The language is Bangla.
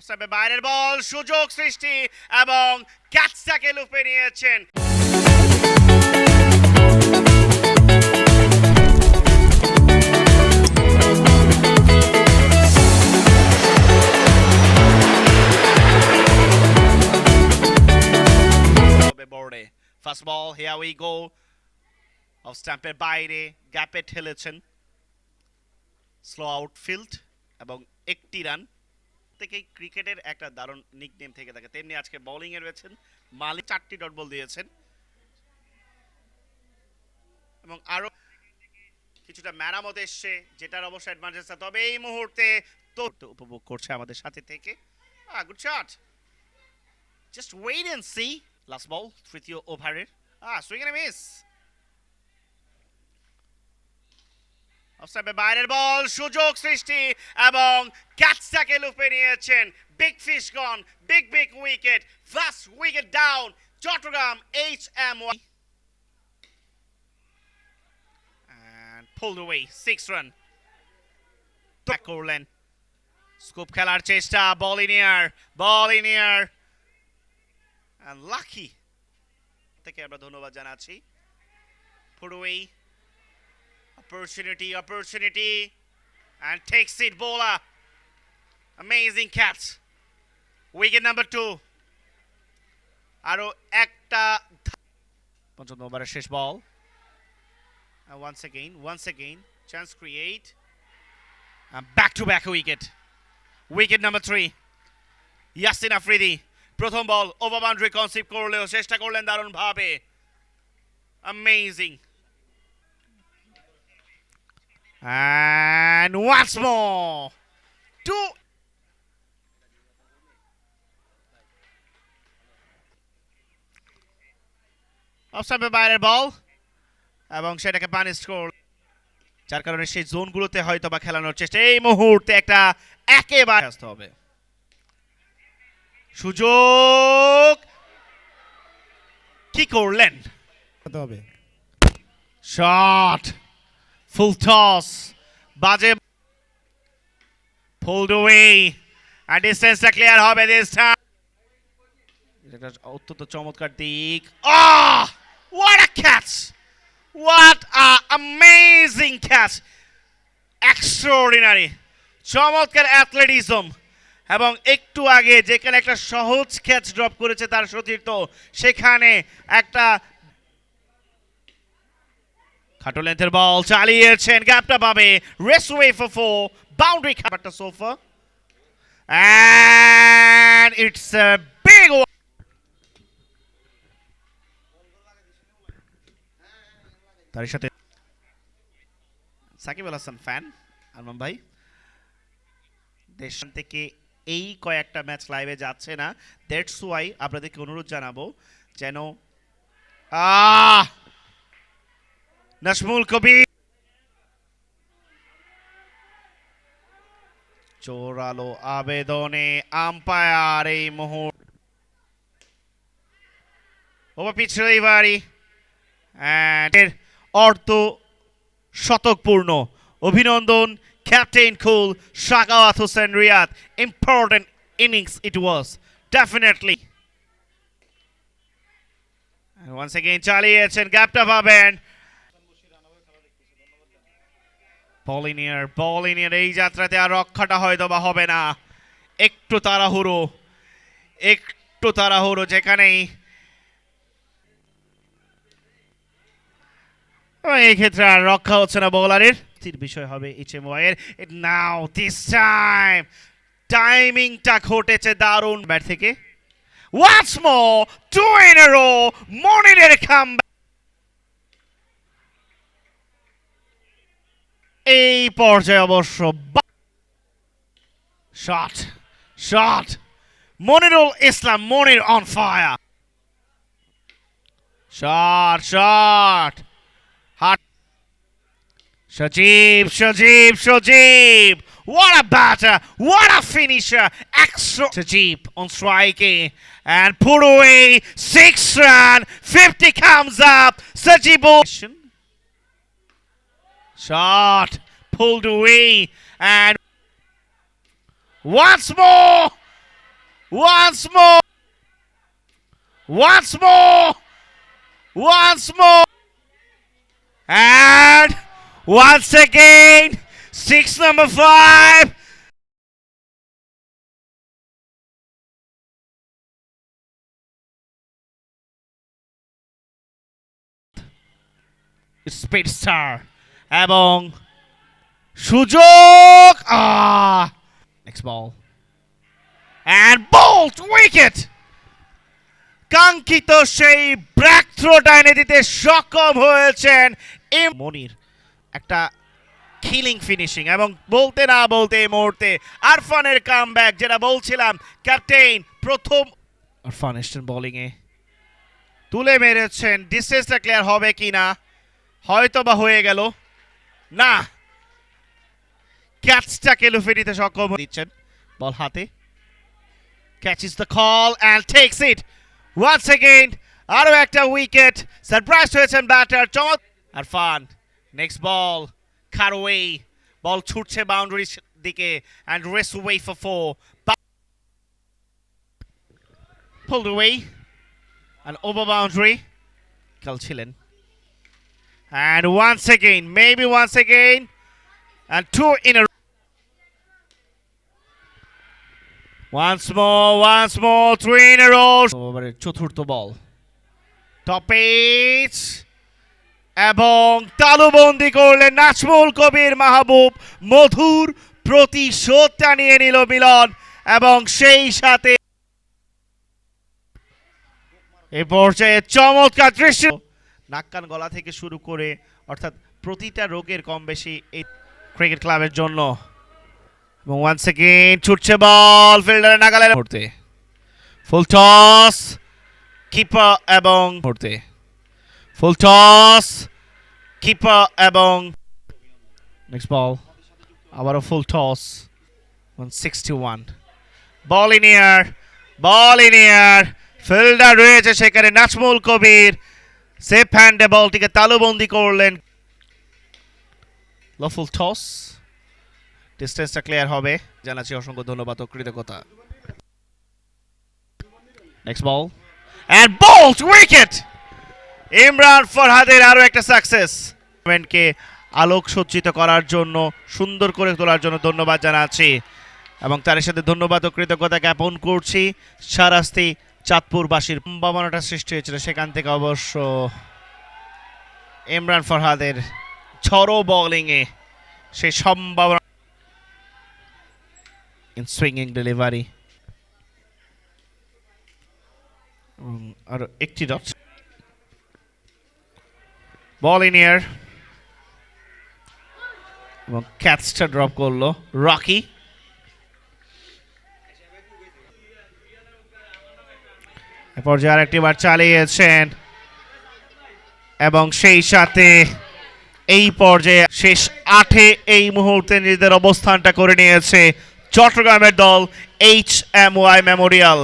অফসাইডের বাইরের বল, সুযোগ সৃষ্টি এবং ক্যাচটাকে লুপে নিয়েছেন। বোর্ডে first ball, here we go. Of স্ট্যাম্পের বাইরে গ্যাপে ঠেলেছেন, স্লো আউটফিল্ড এবং একটি রান থেকে ক্রিকেটের একটা দারুণ নিকনেম থেকে থাকে। তেমনি আজকে বোলিং এ রয়েছেন মালিক, 4টি ডট বল দিয়েছেন এবং আরো কিছুটা মেরামত এসছে, যেটার অবশ্য অ্যাডভান্টেজ। তবে এই মুহূর্তে তো উপভোগ করছে আমাদের সাথে থেকে। Good shot, just wait and see. Last ball, তৃতীয় ওভারের সুইং এন্ড মিস। অফসাইডের বাইরের বল, সুযোগ সৃষ্টি এবং ক্যাচটাকে লুপে নিয়েছেন। Big fish gone, big wicket, first wicket down Chattogram HMY and pulled away 6 run করলেন। স্কুপ খেলার চেষ্টা, ball in air and lucky থেকে আমরা ধন্যবাদ জানাচ্ছি। pulled away, opportunity and takes it bowler, amazing catch, wicket number 2। আরো একটা পঞ্চম ওভারের শেষ বল, once again chance create and back to back wicket number 3। Yasin Afridi প্রথম বল ওভার বাউন্ডারি কনসিভ করলেও চেষ্টা করলেন দারুণ ভাবে, amazing। And once more, 2 অফসাইডের বাইরের বল এবং সেটাকে পানিশ করল, যার কারণে সেই জোনগুলোতে হয়তো বা খেলানোর চেষ্টা। এই মুহূর্তে একটা একেবারে আসতে হবে, সুযোগ কি করলেন, শট, ফুল টস, বাজে, pulled away and ডিস্টেন্সটা ক্লিয়ার হবে this time। এটা অত্যন্ত চমৎকার দিক। What a catch, what a amazing catch, extraordinary, চমৎকার অ্যাথলেটিজম। এবং একটু আগে যেখানে একটা সহজ ক্যাচ ড্রপ করেছে তার সতীর্থ, সেখানে একটা খাটো লেন্থের বল চালিয়েছেন, গ্যাপটা পাবে, রেসওয়ে ফর 4, বাউন্ডারি খাবারটা sofa and it's a big one। তার সাথে সাকিব আল হাসান ফ্যান আরমান ভাই, দেশ থেকে এই কয়েকটা ম্যাচ লাইভে যাচ্ছে না, দ্যাটস ওয়াই আপনাদেরকে অনুরোধ জানাবো যেন নাজমুল কবির জোরালো আবেদনে আম্পায়ার এই মুহূর্তে ওভার পিচ ডেলিভারি এর অর্থ শতকপূর্ণ। অভিনন্দন captain cool, Shakawat Hossain Riyad, important innings it was definitely। and once again চালিয়েছেন, গ্যাপটা পাবেন, বলিনিয়ার এই যাত্রাতে আর রক্ষাটা হয়তো বা হবে না। একটু তাড়াহুড়ো যেখানেই এই ক্ষেত্রে আর রক্ষা হচ্ছে না বোলারের। বিষয় হবে HMY এর। নাও দিস টাইমিংটা ঘটেছে দারুণ ব্যাট থেকে। once more, 2 in a row, মনিরের comeback. এই পর্যায়ে অবশ্য shot, Monirul Islam, Monir on fire, shot, হাট, Shajib, what a batter, what a finisher, extra. Shajib on striking and put away, 6 run, 50 comes up, Shajib shot, pulled away and once more, Once more. Once more. Once more. And once again, 6 number 5. Speed star এবং সুযোগ next ball and bolt wicket কাঙ্ক্ষিত সেই ব্রেক থ্রোটা এনে দিতে সক্ষম হয়েছেন মনির একটা কিলিং ফিনিশিং এবং বলতে না বলতে এই মুহূর্তে আরফানের কামব্যাক যেটা বলছিলাম ক্যাপ্টেন প্রথম আরফান এসছেন বোলিং এ তুলে মেরেছেন ডিস্টেন্সটা ক্লিয়ার হবে কিনা হয়তো বা হয়ে গেল না ক্যাচটাকে লুফে নিতে সক্ষম দিচ্ছেন বল হাতে catches the call and takes it once again আরো একটা উইকেট সারপ্রাইজ হয়েছেন ব্যাটার চমৎ আরফান নেক্সট বল কারওয়ে বল ছুটছে বাউন্ডারির দিকে and race away for 4 pulled away and over boundary খেলছিলেন and once again maybe once again and 2 in a once more 3 in a row ওভারের চতুর্থ বল টপ এইট এবং তালুবন্দি করলেন নাজমুল কবির মাহবুব মধুর প্রতিশোধটা নিয়ে নিল মিলন এবং সেই সাথে এই পর্যায়ে চমৎকার দৃশ্য নাক কান গলা থেকে শুরু করে অর্থাৎ প্রতিটা রোগের কম বেশি এই ক্রিকেট ক্লাবের জন্য এবং ওয়ান্স अगेन ছুটছে বল ফিল্ডারের নাগালের মুহূর্তে ফুল টস কিপার এবং মুহূর্তে ফুল টস কিপার এবং নেক্সট বল আবারও full toss 161 ball in air fielder রয়েছে সেখানে নাজমুল কবির সেফ হ্যান্ডে বলটিকে তালুবন্দি করলেন লফুল টস ডিস্টেন্সটা ক্লিয়ার হবে জানাচ্ছি অসংখ্য ধন্যবাদ ও কৃতজ্ঞতা next ball and bowled wicket Imran ফরহাদের আরো একটা সাকসেস কে আলোক সজ্জিত করার জন্য সুন্দর করে তোলার জন্য ধন্যবাদ জানাচ্ছি এবং তার সাথে ধন্যবাদ ও কৃতজ্ঞতা জ্ঞাপন করছি সারাস্তি চাঁদপুরবাসীর সম্ভাবনাটা সৃষ্টি হয়েছিল সেখান থেকে অবশ্য ইমরান ফরহাদের ঝড়ো বোলিংয়ে সেই সম্ভাবনা in swinging delivery আর একটি ডট বল ইন এয়ার এবং ক্যাচটা ড্রপ করলো রকি এরপর যে আরেকটি বার চালিয়েছেন এবং সেই সাথে এই পর্যায়ে শেষ 8-এ এই মুহূর্তে নিজেদের অবস্থানটা করে নিয়েছে চট্টগ্রামের দল HMY মেমোরিয়াল।